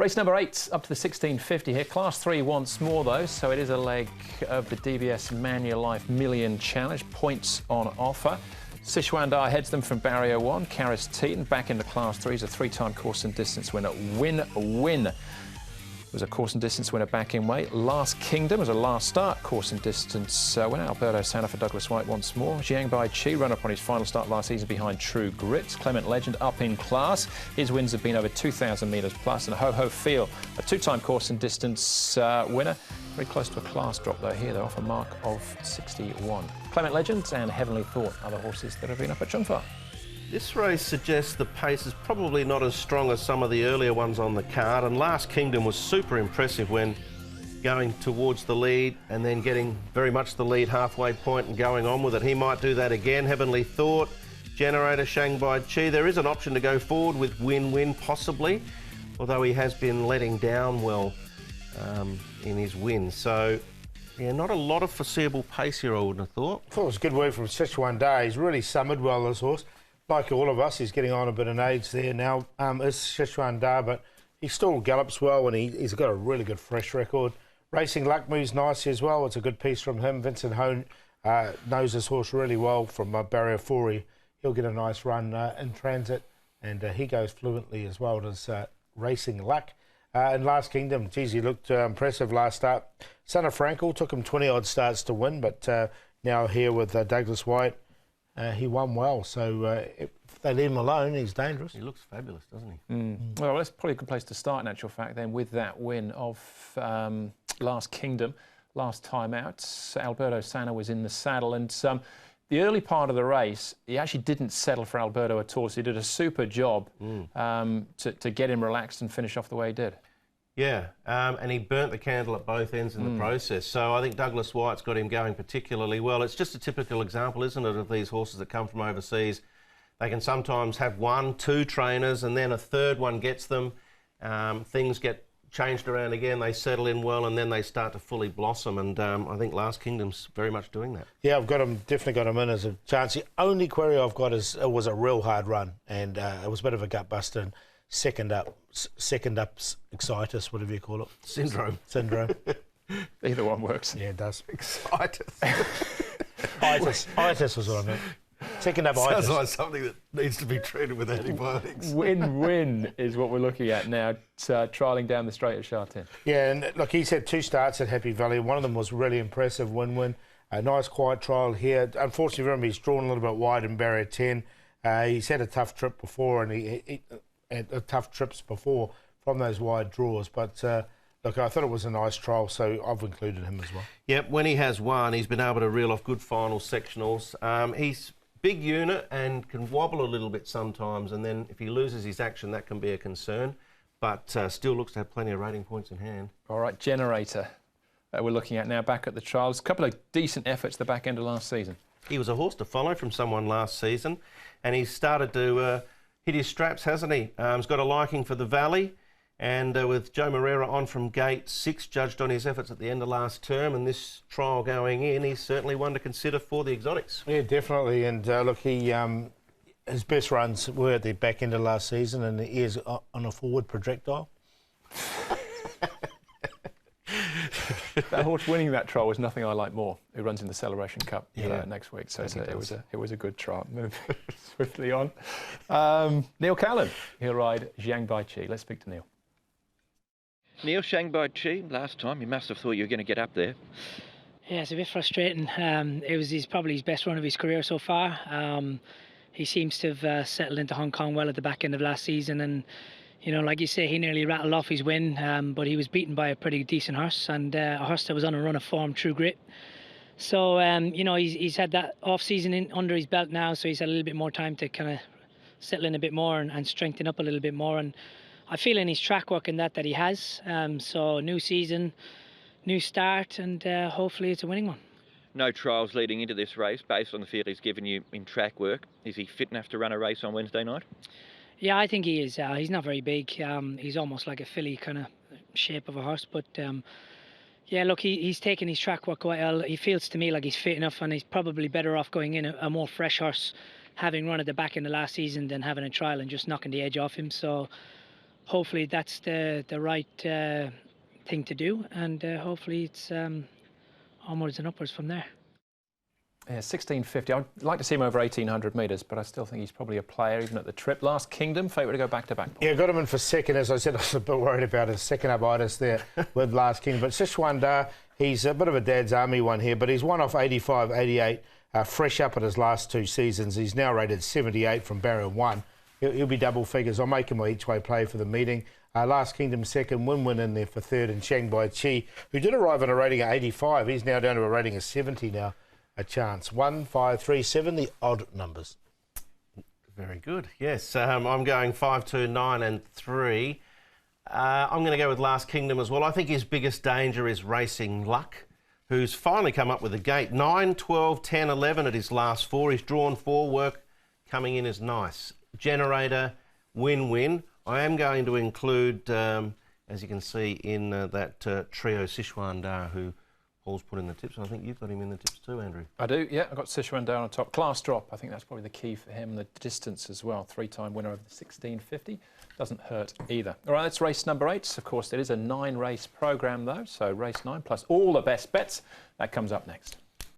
Race number 8 up to the 1650 here. Class 3 once more though, so it is a leg of the DBS Manulife Million Challenge. Points on offer. Sichuandar heads them from barrier 1. Karis Teaton back into Class 3. He's a 3-time course and distance winner. Win. Was a course and distance winner back in weight. Last Kingdom was a last start course and distance winner. Alberto Sana for Douglas White once more. Jiang Bai Chi run up on his final start last season behind True Grit. Clement Legend up in class. His wins have been over 2,000 metres plus. And Ho Ho Feel, a 2-time course and distance winner. Very close to a class drop though here. They're off a mark of 61. Clement Legend and Heavenly Thought are the horses that have been up at Chungfa. This race suggests the pace is probably not as strong as some of the earlier ones on the card, and Last Kingdom was super impressive when going towards the lead and then getting very much the lead halfway point and going on with it. He might do that again. Heavenly Thought, Generator, Shanghai Chi. There is an option to go forward with Win possibly, although he has been letting down well in his wins. So, yeah, not a lot of foreseeable pace here, I wouldn't have thought. I thought it was a good work from Sichuandar. He's really summered well, this horse. Like all of us, he's getting on a bit of age there now. Is Sichuandar, but he still gallops well and he's got a really good fresh record. Racing Luck moves nicely as well. It's a good piece from him. Vincent Hone knows his horse really well from barrier 4. He'll get a nice run in transit, and he goes fluently as well as Racing Luck. In Last Kingdom, geez, he looked impressive last start. Son of Frankel took him 20-odd starts to win, but now here with Douglas White, he won well, so if they leave him alone, he's dangerous. He looks fabulous, doesn't he? Well, that's probably a good place to start in actual fact then with that win of Last Kingdom. Last time out, Alberto Sana was in the saddle, and the early part of the race, he actually didn't settle for Alberto at all, so he did a super job to get him relaxed and finish off the way he did. Yeah, and he burnt the candle at both ends in the process. So I think Douglas White's got him going particularly well. It's just a typical example, isn't it, of these horses that come from overseas. They can sometimes have 1, 2 trainers and then a third one gets them. Things get changed around again, they settle in well, and then they start to fully blossom. And I think Last Kingdom's very much doing that. Yeah, I've got him, definitely got him in as a chance. The only query I've got is it was a real hard run, and it was a bit of a gut buster. And second up excitus, whatever you call it. Syndrome. Either one works. Yeah, it does. Excitus. Itis was what I meant. Second up itis. Sounds like something that needs to be treated with antibiotics. Win is what we're looking at now, trialling down the straight at Sha-Tin. Yeah, and look, he's had 2 starts at Happy Valley. One of them was really impressive, win-win. A nice quiet trial here. Unfortunately for him, he's drawn a little bit wide in barrier 10. He's had a tough trip before, and he had tough trips before from those wide draws. But look, I thought it was a nice trial, so I've included him as well. Yep, when he has won, he's been able to reel off good final sectionals. He's big unit and can wobble a little bit sometimes, and then if he loses his action, that can be a concern. But still looks to have plenty of rating points in hand. All right, Generator. We're looking at now back at the trials. A couple of decent efforts at the back end of last season. He was a horse to follow from someone last season, and he's started to hit his straps, hasn't he? He's got a liking for the Valley, and with Joe Moreira on from gate 6, judged on his efforts at the end of last term, and this trial going in, he's certainly one to consider for the exotics. Yeah, definitely. And look, his best runs were at the back end of last season, and he is on a forward projectile. That horse winning that trial was nothing I like more. Who runs in the Celebration Cup next week? So it was a good trial. Move swiftly on. Neil Callan, he'll ride Jiang Bai Chi. Let's speak to Neil. Neil, Shanghai Chi, last time you must have thought you were going to get up there. Yeah, it's a bit frustrating. It was probably his best run of his career so far. He seems to have settled into Hong Kong well at the back end of last season, and you know, like you say, he nearly rattled off his win, but he was beaten by a pretty decent horse, and a horse that was on a run of form, True Grit. So, you know, he's had that off-season under his belt now, so he's had a little bit more time to kind of settle in a bit more and strengthen up a little bit more. And I feel in his track work in that he has. So, new season, new start, and hopefully it's a winning one. No trials leading into this race based on the feel he's given you in track work. Is he fit enough to run a race on Wednesday night? Yeah, I think he is. He's not very big. He's almost like a filly kind of shape of a horse. But yeah, look, he's taken his track work quite well. He feels to me like he's fit enough, and he's probably better off going in a more fresh horse, having run at the back in the last season than having a trial and just knocking the edge off him. So hopefully that's the right thing to do, and hopefully it's onwards and upwards from there. Yeah, 1650. I'd like to see him over 1800 metres, but I still think he's probably a player, even at the trip. Last Kingdom, favourite to go back-to-back. Yeah, got him in for second. As I said, I was a bit worried about his second-up-itis there with Last Kingdom. But Sichuan, he's a bit of a Dad's Army one here, but he's won off 85, 88, fresh up at his last 2 seasons. He's now rated 78 from barrier 1. He'll be double figures. I'll make him my each-way play for the meeting. Last Kingdom second, Win-Win in there for third, and Shanghai Chi, who did arrive at a rating of 85. He's now down to a rating of 70 now. A chance. 1, 5, 3, 7, the odd numbers. Very good. Yes, I'm going 5, 2, 9 and 3. I'm going to go with Last Kingdom as well. I think his biggest danger is Racing Luck, who's finally come up with a gate. 9, 12, 10, 11 at his last 4. He's drawn 4. Work coming in is nice. Generator, Win-Win. I am going to include, as you can see, in that trio, Sichuan, who Paul's put in the tips. I think you've got him in the tips too, Andrew. I do, yeah. I've got Sichuan on top. Class drop, I think that's probably the key for him. The distance as well. 3-time winner of the 1650. Doesn't hurt either. All right, that's race number 8. Of course, it is a 9-race programme, though. So race 9 plus all the best bets. That comes up next.